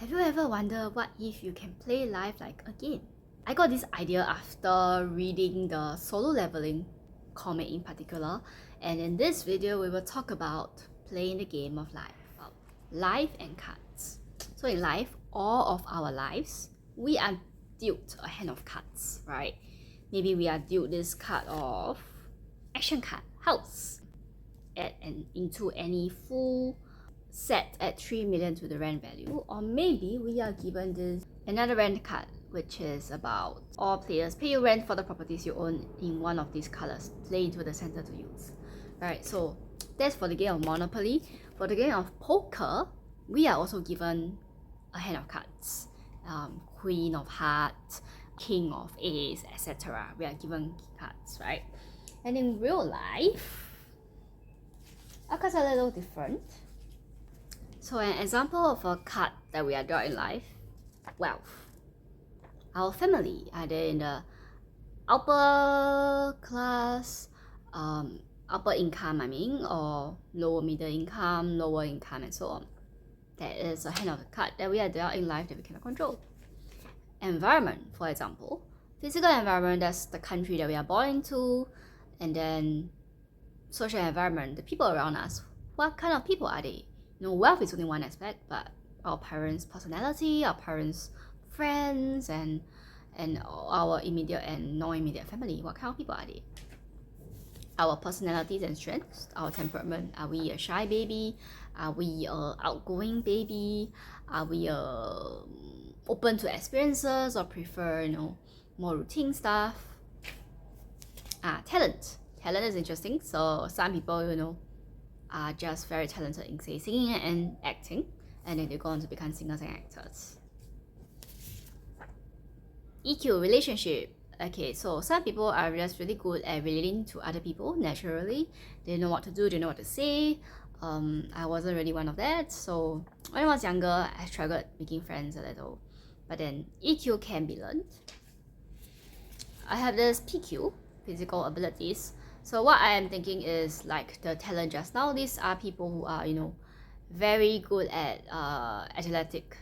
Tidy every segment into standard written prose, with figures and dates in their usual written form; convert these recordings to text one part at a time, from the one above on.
Have you ever wondered what if you can play life like a game? I got this idea after reading the Solo Leveling comic in particular, and in this video we will talk about playing the game of life, about life and cards. So in life, all of our lives, we are dealt a hand of cards, right? Maybe we are dealt this card of action card, house, into any full set at 3 million to the rent value, or maybe we are given this another rent card, which is about all players pay you rent for the properties you own in one of these colors, play into the center to use. Right, so that's for the game of Monopoly. For the game of poker, we are also given a hand of cards, Queen of Hearts, King of Ace, etc. We are given cards, right? And in real life, our cards are a little different. So an example of a card that we are dealt in life, wealth. Our family, either in the upper class, upper income or lower middle income, lower income and so on. That is a hand of the card that we are dealt in life that we cannot control. Environment, for example. Physical environment, that's the country that we are born into. And then social environment, the people around us. What kind of people are they? Wealth is only one aspect, but our parents' personality, our parents' friends, and our immediate and non-immediate family, what kind of people are they? Our personalities and strengths, our temperament. Are we a shy baby? Are we a outgoing baby? Are we open to experiences or prefer more routine stuff? Talent. Talent is interesting. So some people are just very talented in say singing and acting, and then they go on to become singers and actors. EQ, relationship. Okay, so some people are just really good at relating to other people naturally. They know what to do, they know what to say. I wasn't really one of that, so when I was younger, I struggled making friends a little. But then EQ can be learned. I have this PQ, physical abilities. So what I am thinking is like the talent just now. These are people who are very good at athletic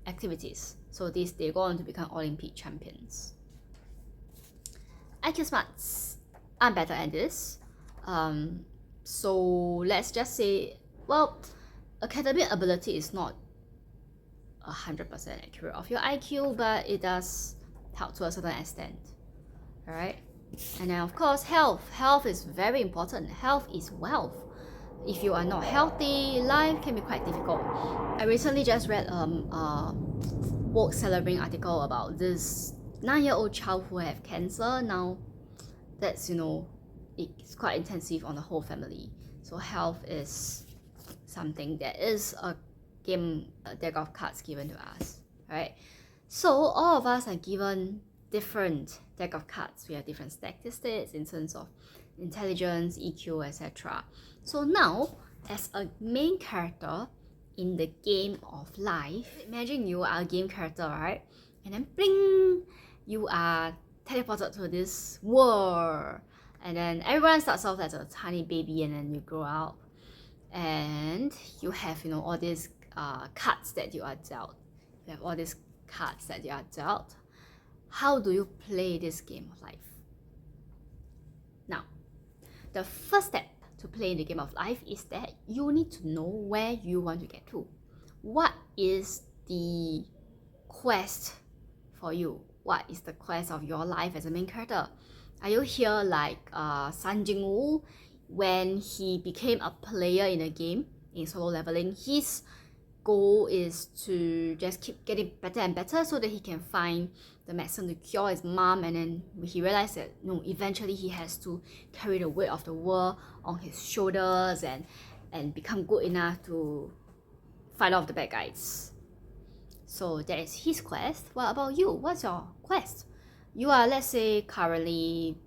activities. So they go on to become Olympic champions. IQ smarts. I'm better at this. So let's just say, well, academic ability is not 100% accurate of your IQ, but it does help to a certain extent. Alright? And then of course, health. Health is very important. Health is wealth. If you are not healthy, life can be quite difficult. I recently just read a Vogue Celebrating article about this 9-year-old child who have cancer. Now that's it's quite intensive on the whole family. So health is something that is a deck of cards given to us, right? So all of us are given different deck of cards. We have different statistics in terms of intelligence, EQ, etc. So now, as a main character in the game of life, imagine you are a game character, right? And then bling, you are teleported to this world. And then everyone starts off as a tiny baby, and then you grow up and you have all these cards that you are dealt. You have all these cards that you are dealt. How do you play this game of life? Now, the first step to play the game of life is that you need to know where you want to get to. What is the quest for you? What is the quest of your life as a main character? Are you here like Sun Jingwoo, when he became a player in a game in Solo Leveling? His goal is to just keep getting better and better so that he can find the medicine to cure his mom, and then he realized that eventually he has to carry the weight of the world on his shoulders and become good enough to fight off the bad guys. So that is his quest. What about you? What's your quest? You are, let's say, currently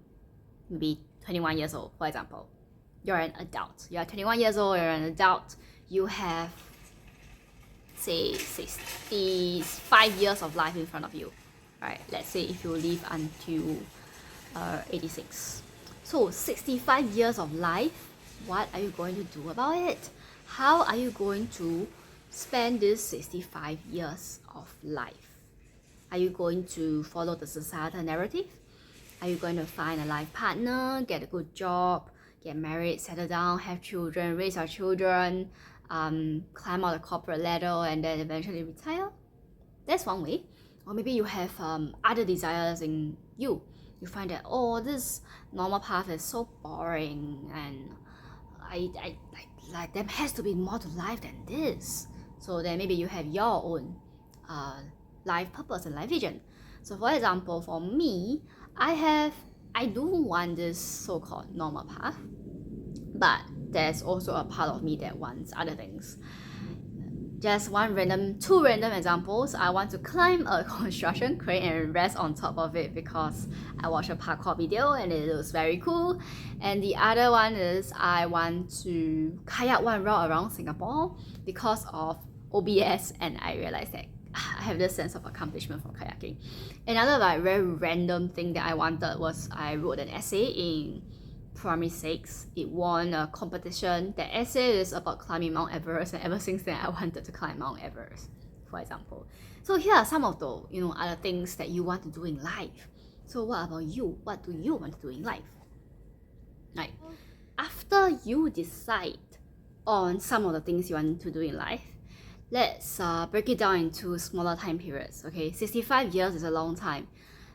maybe 21 years old, for example. You're an adult. You are 21 years old, you're an adult. You have say 65 years of life in front of you, right? Let's say if you live until 86. So 65 years of life, what are you going to do about it? How are you going to spend this 65 years of life? Are you going to follow the societal narrative? Are you going to find a life partner, get a good job, get married, settle down, have children, raise your children, climb out the corporate ladder, and then eventually retire? That's one way. Or maybe you have other desires in you. You find that, oh, this normal path is so boring, and I like there has to be more to life than this. So then maybe you have your own life purpose and life vision. So for example, for me, I do want this so-called normal path, but there's also a part of me that wants other things. Just two random examples. I want to climb a construction crane and rest on top of it because I watched a parkour video and it looks very cool. And the other one is I want to kayak one route around Singapore because of OBS, and I realized that I have this sense of accomplishment from kayaking. Another like very random thing that I wanted was I wrote an essay in primary 6. It won a competition. The essay is about climbing Mount Everest, and ever since then I wanted to climb Mount Everest, for example. So here are some of the other things that you want to do in life. So what about you? What do you want to do in life? Like, after you decide on some of the things you want to do in life, let's break it down into smaller time periods. Okay, 65 years is a long time.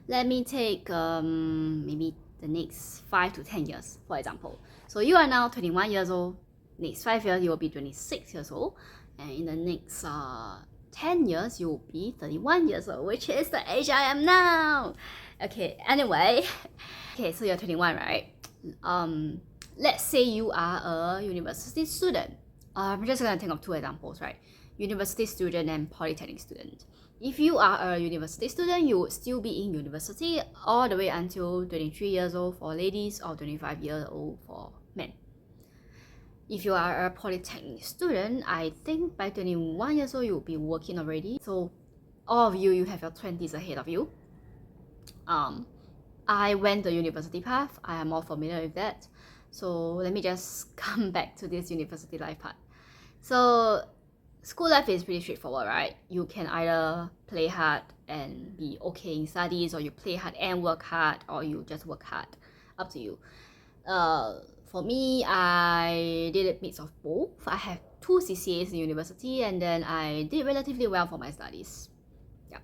Let me take maybe the next 5 to 10 years, for example. So you are now 21 years old. Next 5 years, you will be 26 years old. And in the next 10 years, you will be 31 years old, which is the age I am now. Okay, anyway. Okay, so you're 21, right? Let's say you are a university student. I'm just gonna think of two examples, right? University student and polytechnic student. If you are a university student, you would still be in university all the way until 23 years old for ladies or 25 years old for men. If you are a polytechnic student, I think by 21 years old, you'll be working already. So all of you have your 20s ahead of you. I went the university path. I am more familiar with that. So let me just come back to this university life part. So school life is pretty straightforward, right? You can either play hard and be okay in studies, or you play hard and work hard, or you just work hard. Up to you. For me, I did a mix of both. I have 2 CCAs in university, and then I did relatively well for my studies. Yeah.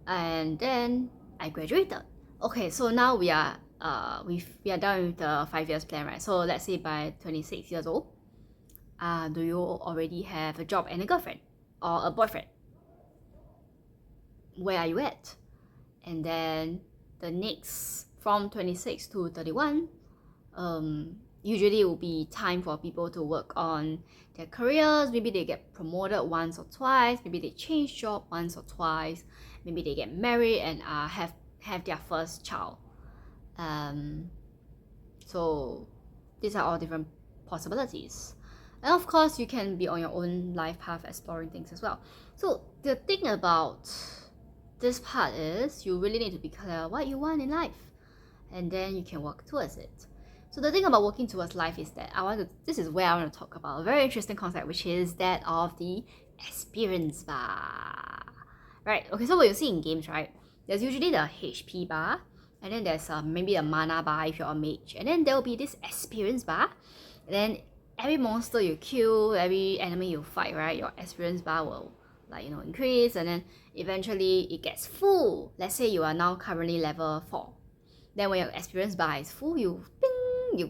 And then I graduated. Okay, so now we are done with the 5 years plan, right? So let's say by 26 years old, do you already have a job and a girlfriend or a boyfriend? Where are you at? And then the next, from 26 to 31, usually it will be time for people to work on their careers. Maybe they get promoted once or twice. Maybe they change job once or twice. Maybe they get married and have their first child. So these are all different possibilities. And of course, you can be on your own life path exploring things as well. So the thing about this part is you really need to be clear what you want in life, and then you can work towards it. So the thing about working towards life is that this is where I want to talk about a very interesting concept, which is that of the experience bar. Right? Okay, so what you see in games, right? There's usually the HP bar, and then there's maybe a mana bar if you're a mage, and then there will be this experience bar. And then every monster you kill, every enemy you fight, right, your experience bar will increase, and then eventually it gets full. Let's say you are now currently level 4. Then when your experience bar is full, you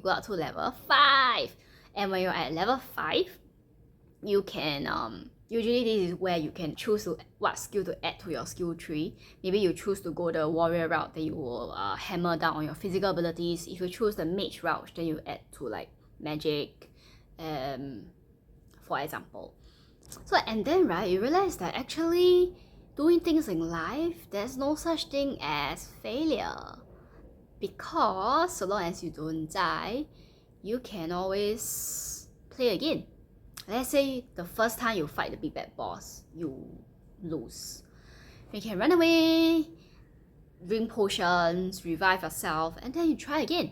go up to level 5. And when you're at level 5, you can usually this is where you can choose what skill to add to your skill tree. Maybe you choose to go the warrior route, then you will hammer down on your physical abilities. If you choose the mage route, then you add to like magic, for example. So, and then right, you realize that actually doing things in life, there's no such thing as failure, because so long as you don't die, you can always play again. Let's say the first time you fight the big bad boss, you lose. You can run away, drink potions, revive yourself, and then you try again.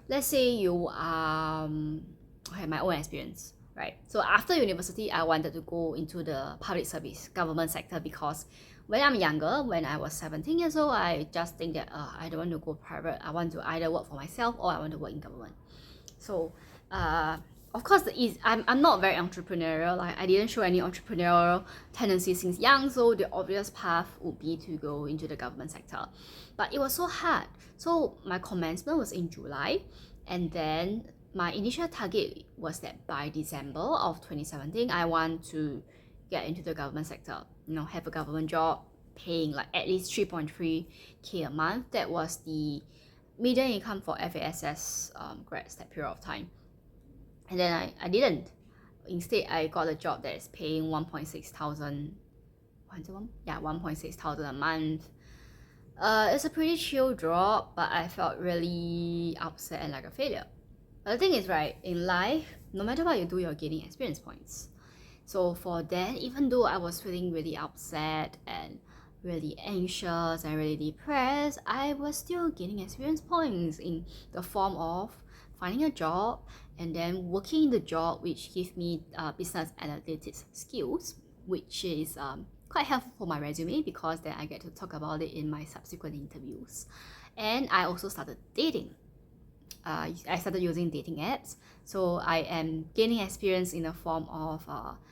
Let's say you okay, my own experience. right? So after university, I wanted to go into the public service, government sector, because when I'm younger, when I was 17 years old, I just think that I don't want to go private. I want to either work for myself or I want to work in government. So, of course, I'm not very entrepreneurial. Like I didn't show any entrepreneurial tendencies since young. So the obvious path would be to go into the government sector, but it was so hard. So my commencement was in July, and then my initial target was that by December of 2017, I want to get into the government sector. You know, have a government job, paying like at least 3.3k a month. That was the median income for FASS grads that period of time. And then I didn't. Instead, I got a job that is paying 1.6 thousand. Yeah, 1.6 thousand a month. It's a pretty chill drop, but I felt really upset and like a failure. But the thing is, right, in life, no matter what you do, you're gaining experience points. So for that, even though I was feeling really upset and really anxious and really depressed, I was still gaining experience points in the form of finding a job and then working in the job, which gives me business analytics skills, which is quite helpful for my resume because then I get to talk about it in my subsequent interviews. And I also started dating. I started using dating apps, so I am gaining experience in the form of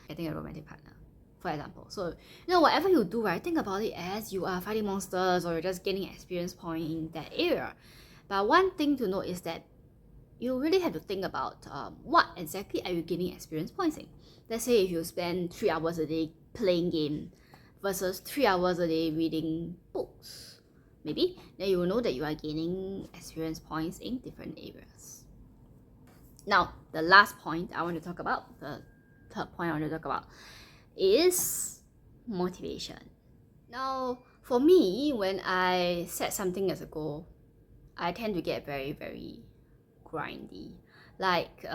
getting a romantic partner, for example. So, whatever you do, right, think about it as you are fighting monsters or you're just gaining experience point in that area. But one thing to note is that you really have to think about what exactly are you gaining experience points in. Let's say if you spend 3 hours a day playing game versus 3 hours a day reading books, maybe, then you will know that you are gaining experience points in different areas. Now, the last point I want to talk about, the third point I want to talk about, is motivation. Now, for me, when I set something as a goal, I tend to get very, very grindy. Like,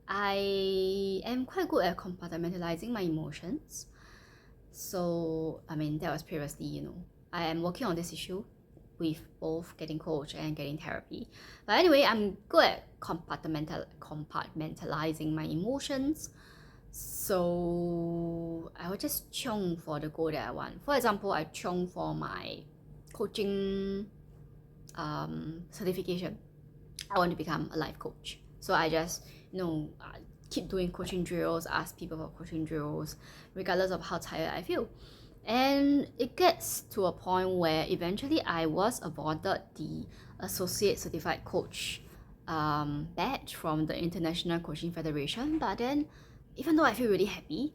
I am quite good at compartmentalizing my emotions. So, that was previously, I am working on this issue with both getting coach and getting therapy. But anyway, I'm good at compartmentalizing my emotions. So I will just chiong for the goal that I want. For example, I chiong for my coaching certification. I want to become a life coach. So I just, keep doing coaching drills, ask people for coaching drills, regardless of how tired I feel. And it gets to a point where eventually I was awarded the Associate Certified Coach badge from the International Coaching Federation. But then, even though I feel really happy,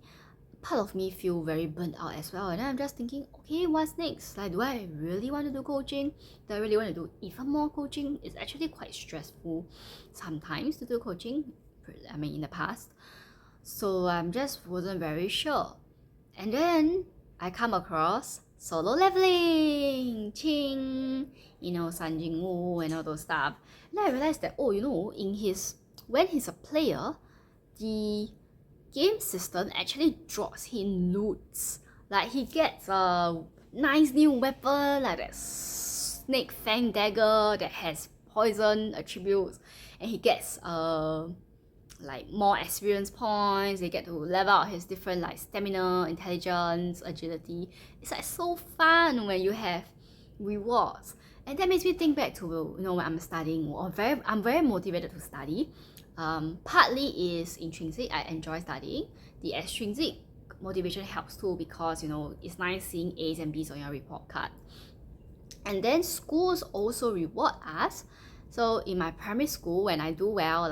part of me feel very burnt out as well. And then I'm just thinking, okay, what's next? Like, do I really want to do coaching? Do I really want to do even more coaching? It's actually quite stressful sometimes to do coaching, in the past. So I'm just wasn't very sure. And then I come across Solo Leveling, Ching, San Jing Wu and all those stuff. And I realized that, when he's a player, the game system actually drops him loots. Like he gets a nice new weapon, like that snake fang dagger that has poison attributes, and he gets more experience points. They get to level out his different stamina, intelligence, agility. It's so fun when you have rewards. And that makes me think back to when I'm studying. I'm very motivated to study. Partly is intrinsic. I enjoy studying. The extrinsic motivation helps too because it's nice seeing A's and B's on your report card. And then schools also reward us. So in my primary school, when I do well,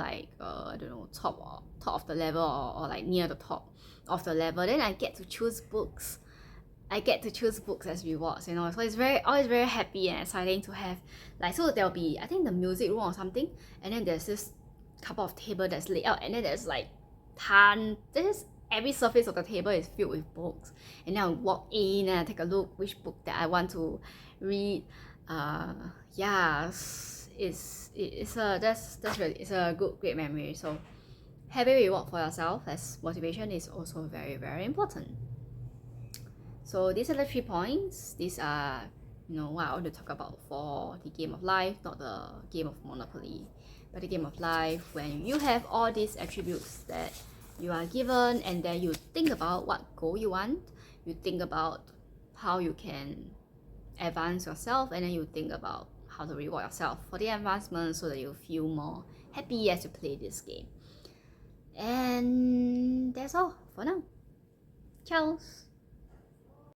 top of the level or near the top of the level, then I get to choose books. As rewards, So it's always very happy and exciting to have so there'll be, I think, the music room or something, and then there's this couple of table that's laid out, and then there's every surface of the table is filled with books, and then I walk in and I take a look which book that I want to read. It's a great memory. So having reward for yourself as motivation is also very, very important. So these are the 3 points. These are what I want to talk about for the game of life, not the game of Monopoly, but the game of life, when you have all these attributes that you are given, and then you think about what goal you want, you think about how you can advance yourself, and then you think about how to reward yourself for the advancement so that you feel more happy as you play this game. And that's all for now. Ciao!